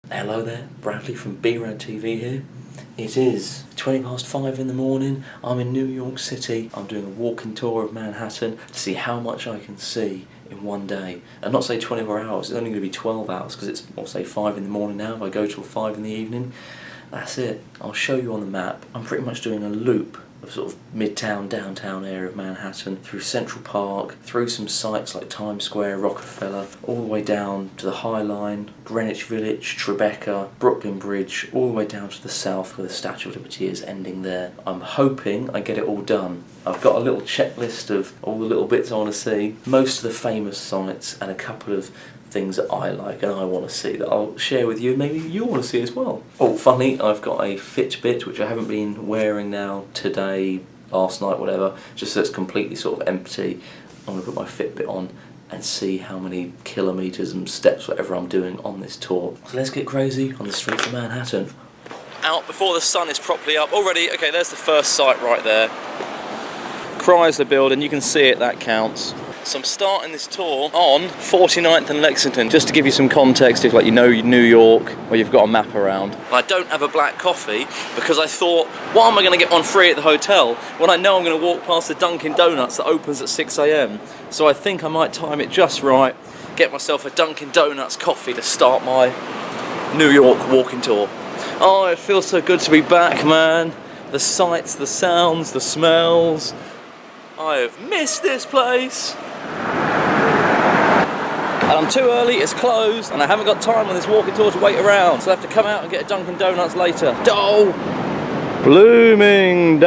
Hello there, Bradley from B-Rad TV here. It is 5:20 in the morning. I'm in New York City. I'm doing a walking tour of Manhattan to see how much I can see in one day. And not say 24 hours, it's only going to be 12 hours because it's, I'll say 5 in the morning now. If I go till 5 in the evening, that's it. I'll show you on the map. I'm pretty much doing a loop of sort of midtown, downtown area of Manhattan, through Central Park, through some sites like Times Square, Rockefeller, all the way down to the High Line, Greenwich Village, Tribeca, Brooklyn Bridge, all the way down to the south where the Statue of Liberty is ending there. I'm hoping I get it all done. I've got a little checklist of all the little bits I want to see, most of the famous sites and a couple of things that I like and I want to see that I'll share with you, maybe you want to see as well. Oh, funny, I've got a Fitbit which I haven't been wearing now today, last night, whatever, just so it's completely sort of empty. I'm going to put my Fitbit on and see how many kilometres and steps, whatever I'm doing on this tour. So let's get crazy on the streets of Manhattan. Out before the sun is properly up. Already, okay, there's the first site right there. Chrysler Building, you can see it, that counts. So I'm starting this tour on 49th and Lexington, just to give you some context if, like, you know New York, where you've got a map around. I don't have a black coffee because I thought, why am I going to get one free at the hotel when I know I'm going to walk past the Dunkin' Donuts that opens at 6 AM? So I think I might time it just right, get myself a Dunkin' Donuts coffee to start my New York walking tour. Oh, it feels so good to be back, man. The sights, the sounds, the smells. I have missed this place. And I'm too early, it's closed, and I haven't got time on this walking tour to wait around, so I have to come out and get a Dunkin' Donuts later. Bloomingdale's.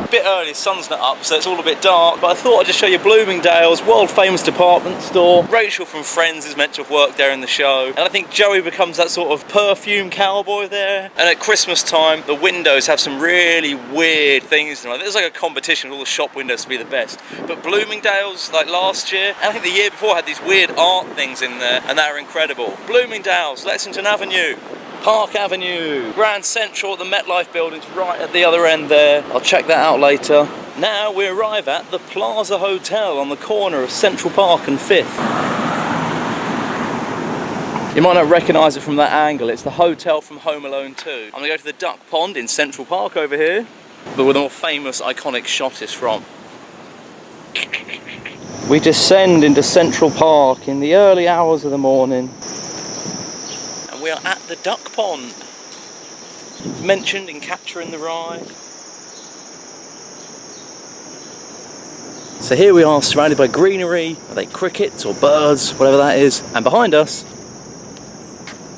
A bit early, the sun's not up, so it's all a bit dark, but I thought I'd just show you Bloomingdale's, world famous department store. Rachel from Friends is meant to have worked there in the show, and I think Joey becomes that sort of perfume cowboy there. And at Christmas time, the windows have some really weird things in them. There's like a competition with all the shop windows to be the best. But Bloomingdale's, like last year, and I think the year before, had these weird art things in there, and they were incredible. Bloomingdale's, Lexington Avenue, Park Avenue, Grand Central, the MetLife building's right at the other end there. I'll check that out later. Now we arrive at the Plaza Hotel on the corner of Central Park and 5th. You might not recognise it from that angle, it's the hotel from Home Alone 2. I'm going to go to the Duck Pond in Central Park over here, but where the more famous, iconic shot is from. We descend into Central Park in the early hours of the morning. We are at the Duck Pond, mentioned in Catcher in the Rye. So here we are, surrounded by greenery. Are they crickets or birds, whatever that is? And behind us,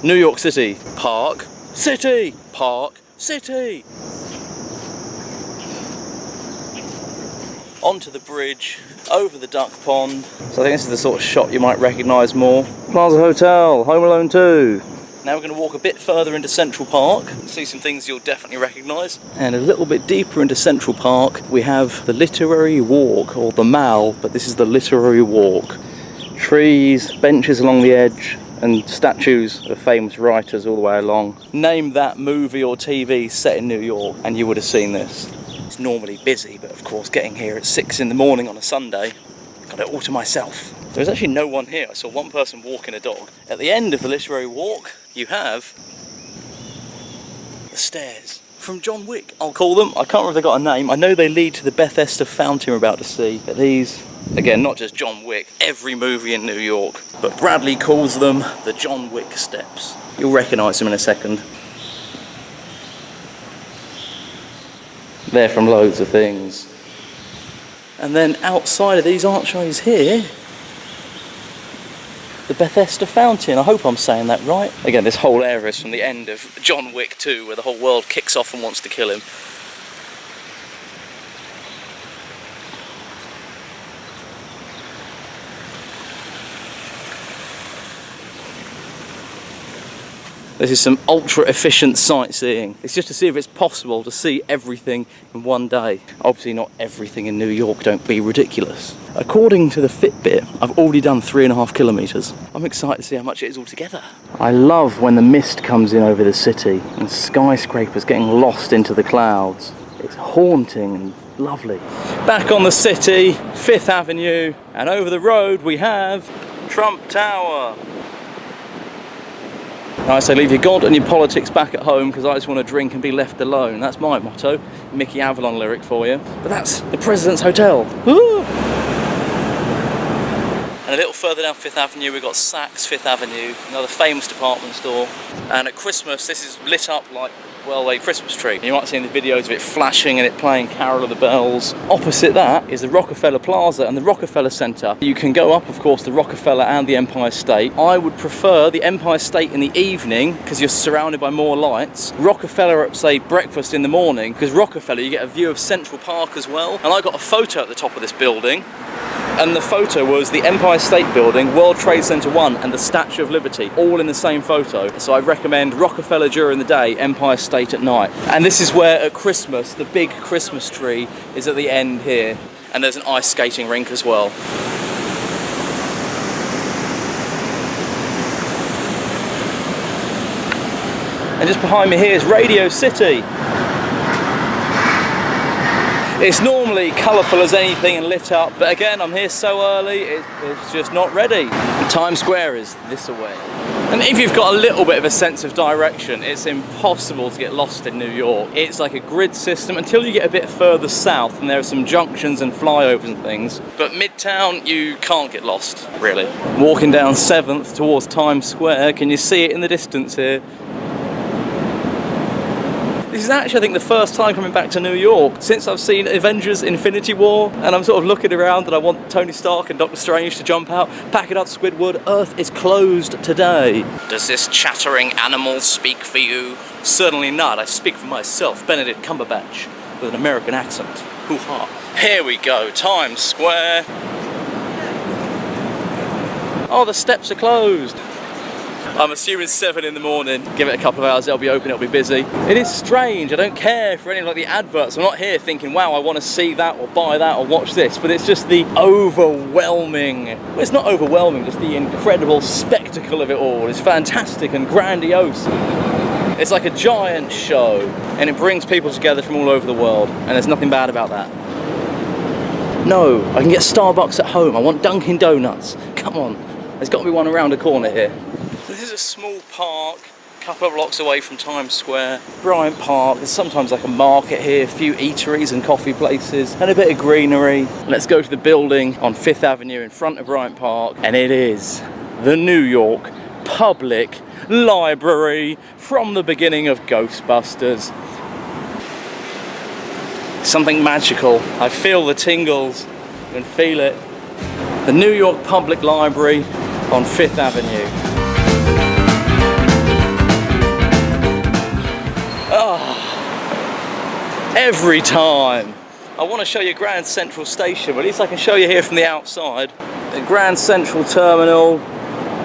New York City. Park City! Park City! Onto the bridge, over the Duck Pond. So I think this is the sort of shot you might recognise more. Plaza Hotel, Home Alone 2. Now we're going to walk a bit further into Central Park, see some things you'll definitely recognise. And a little bit deeper into Central Park, we have the Literary Walk, or the Mall, but this is the Literary Walk. Trees, benches along the edge, and statues of famous writers all the way along. Name that movie or TV set in New York, and you would have seen this. It's normally busy, but of course getting here at 6 in the morning on a Sunday, got it all to myself. There's actually no one here. I saw one person walking a dog. At the end of the Literary Walk, you have the stairs from John Wick, I'll call them. I can't remember if they got a name. I know they lead to the Bethesda fountain we're about to see. But these, again, not just John Wick, every movie in New York. But Bradley calls them the John Wick steps. You'll recognise them in a second. They're from loads of things. And then outside of these archways here, the Bethesda fountain. I hope I'm saying that right. Again, this whole area is from the end of John Wick 2, where the whole world kicks off and wants to kill him. This is some ultra efficient sightseeing. It's just to see if it's possible to see everything in one day. Obviously not everything in New York, don't be ridiculous. According to the Fitbit, I've already done 3.5 kilometres. I'm excited to see how much it is altogether. I love when the mist comes in over the city and skyscrapers getting lost into the clouds. It's haunting and lovely. Back on the city, 5th Avenue, and over the road we have Trump Tower. I say leave your God and your politics back at home because I just want to drink and be left alone. That's my motto. Mickey Avalon lyric for you. But that's the President's Hotel. Woo! And a little further down Fifth Avenue we've got Saks Fifth Avenue, another famous department store. And at Christmas this is lit up like, well, a Christmas tree. You might have seen the videos of it flashing and it playing Carol of the Bells. Opposite that is the Rockefeller Plaza and the Rockefeller Center. You can go up, of course, the Rockefeller and the Empire State. I would prefer the Empire State in the evening because you're surrounded by more lights. Rockefeller at, say, breakfast in the morning, because Rockefeller you get a view of Central Park as well. And I got a photo at the top of this building. And the photo was the Empire State Building, World Trade Center 1 and the Statue of Liberty, all in the same photo. So I recommend Rockefeller during the day, Empire State at night. And this is where at Christmas, the big Christmas tree is at the end here. And there's an ice skating rink as well. And just behind me here is Radio City. It's normally colourful as anything and lit up, but again, I'm here so early, it's just not ready. Times Square is this away. And if you've got a little bit of a sense of direction, it's impossible to get lost in New York. It's like a grid system until you get a bit further south and there are some junctions and flyovers and things. But Midtown, you can't get lost, really. Walking down 7th towards Times Square, can you see it in the distance here? This is actually, I think, the first time coming back to New York since I've seen Avengers Infinity War, and I'm sort of looking around and I want Tony Stark and Doctor Strange to jump out. Pack it up, Squidward, Earth is closed today. Does this chattering animal speak for you? Certainly not, I speak for myself, Benedict Cumberbatch, with an American accent. Hoo-ha. Here we go, Times Square. Oh, the steps are closed. I'm assuming 7 in the morning. Give it a couple of hours, it'll be open, it'll be busy. It is strange, I don't care for any of like the adverts. I'm not here thinking, wow, I want to see that or buy that or watch this, but it's just the overwhelming, well, it's not overwhelming, just the incredible spectacle of it all. It's fantastic and grandiose. It's like a giant show, and it brings people together from all over the world, and there's nothing bad about that. No, I can get Starbucks at home. I want Dunkin' Donuts. Come on, there's got to be one around the corner here. This is a small park, a couple of blocks away from Times Square. Bryant Park, there's sometimes like a market here, a few eateries and coffee places, and a bit of greenery. Let's go to the building on 5th Avenue in front of Bryant Park, and it is the New York Public Library from the beginning of Ghostbusters. Something magical. I feel the tingles, you can feel it. The New York Public Library on 5th Avenue. Every time. I want to show you Grand Central Station, but at least I can show you here from the outside. The Grand Central Terminal,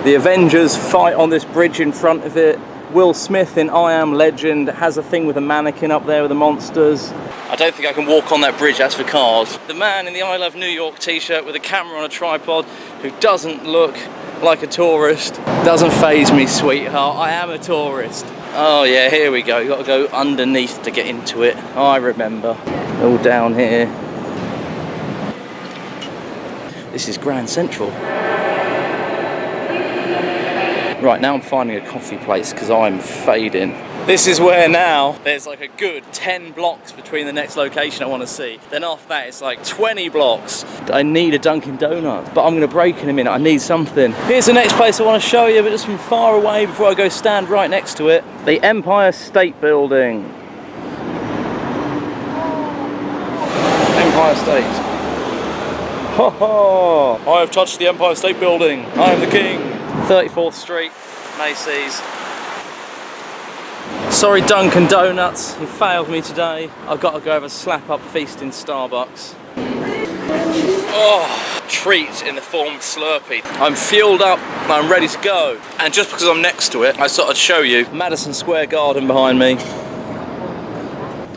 the Avengers fight on this bridge in front of it. Will Smith in I Am Legend has a thing with a mannequin up there with the monsters. I don't think I can walk on that bridge, that's for cars. The man in the I Love New York t-shirt with a camera on a tripod who doesn't look like a tourist. Doesn't faze me, sweetheart, I am a tourist. Oh yeah, here we go. You've got to go underneath to get into it. I remember. All down here. This is Grand Central. Right, now I'm finding a coffee place because I'm fading. This is where now there's like a good 10 blocks between the next location I want to see. Then after that it's like 20 blocks. I need a Dunkin' Donuts, but I'm going to break in a minute. I need something. Here's the next place I want to show you, but just from far away before I go stand right next to it. The Empire State Building. Empire State. Ha ha! I have touched the Empire State Building. I am the king. 34th Street, Macy's. Sorry Dunkin' Donuts, you failed me today. I've got to go have a slap-up feast in Starbucks. Oh, treat in the form of Slurpee. I'm fueled up, I'm ready to go. And just because I'm next to it, I thought I'd show you Madison Square Garden behind me.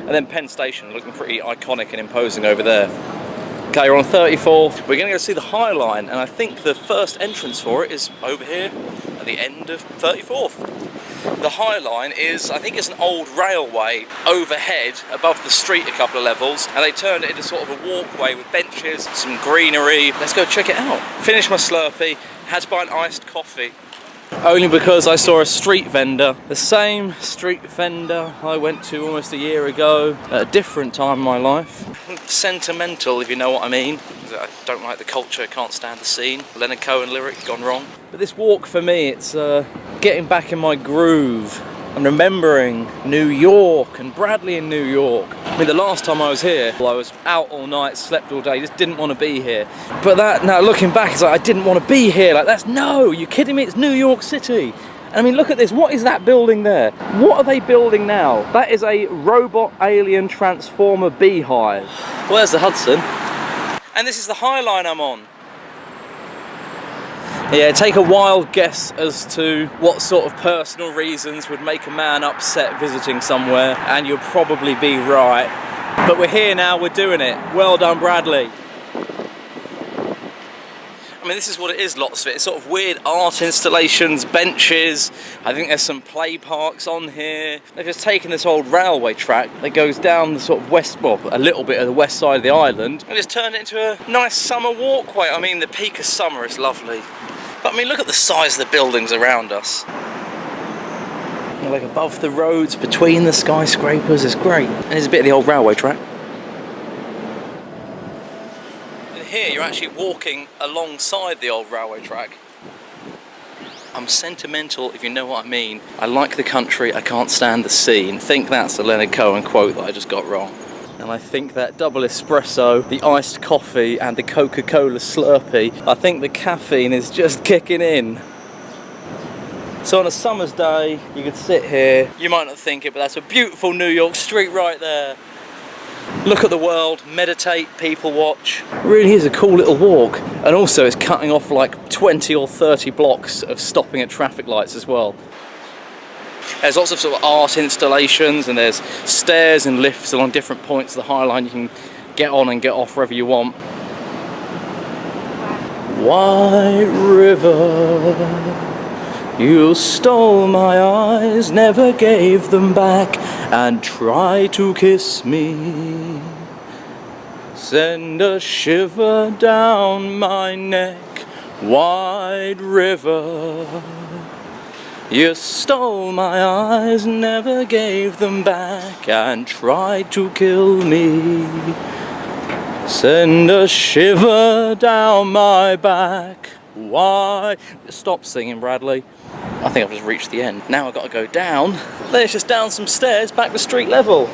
And then Penn Station looking pretty iconic and imposing over there. Okay, we're on 34th. We're going to go see the High Line, and I think the first entrance for it is over here at the end of 34th. The High Line is, I think it's an old railway overhead above the street a couple of levels, and they turned it into sort of a walkway with benches, some greenery. Let's go check it out. Finished my Slurpee, had to buy an iced coffee. Only because I saw a street vendor, the same street vendor I went to almost a year ago at a different time in my life. Sentimental, if you know what I mean. I don't like the culture, can't stand the scene. Leonard Cohen lyric gone wrong. But this walk for me, it's getting back in my groove and remembering New York and Bradley in New York. I mean, the last time I was here, I was out all night, slept all day, just didn't want to be here. But that, now looking back, it's like I didn't want to be here. Like, that's, no, you're kidding me, it's New York City. And I mean, look at this, what is that building there? What are they building now? That is a robot alien transformer beehive. Where's the Hudson? And this is the High Line I'm on. Yeah, take a wild guess as to what sort of personal reasons would make a man upset visiting somewhere, and you'll probably be right. But we're here now, we're doing it. Well done, Bradley. I mean, this is what it is, lots of it. It's sort of weird art installations, benches. I think there's some play parks on here. They've just taken this old railway track that goes down the sort of west, well, a little bit of the west side of the island, and just turned it into a nice summer walkway. I mean, the peak of summer is lovely. But I mean, look at the size of the buildings around us. You're like above the roads, between the skyscrapers, it's great. And there's a bit of the old railway track. And here you're actually walking alongside the old railway track. I'm sentimental, if you know what I mean. I like the country, I can't stand the scene. I think that's the Leonard Cohen quote that I just got wrong. And I think that double espresso, the iced coffee and the Coca-Cola Slurpee, I think the caffeine is just kicking in. So on a summer's day, you could sit here, you might not think it, but that's a beautiful New York street right there. Look at the world, meditate, people watch. It really is a cool little walk. And also it's cutting off like 20 or 30 blocks of stopping at traffic lights as well. There's lots of sort of art installations, and there's stairs and lifts along different points of the High Line. You can get on and get off wherever you want. White River, you stole my eyes, never gave them back, and tried to kiss me. Send a shiver down my neck, White River. You stole my eyes, never gave them back, and tried to kill me. Send a shiver down my back. Why? Stop singing, Bradley. I think I've just reached the end. Now I've got to go down. There's just down some stairs back to street level.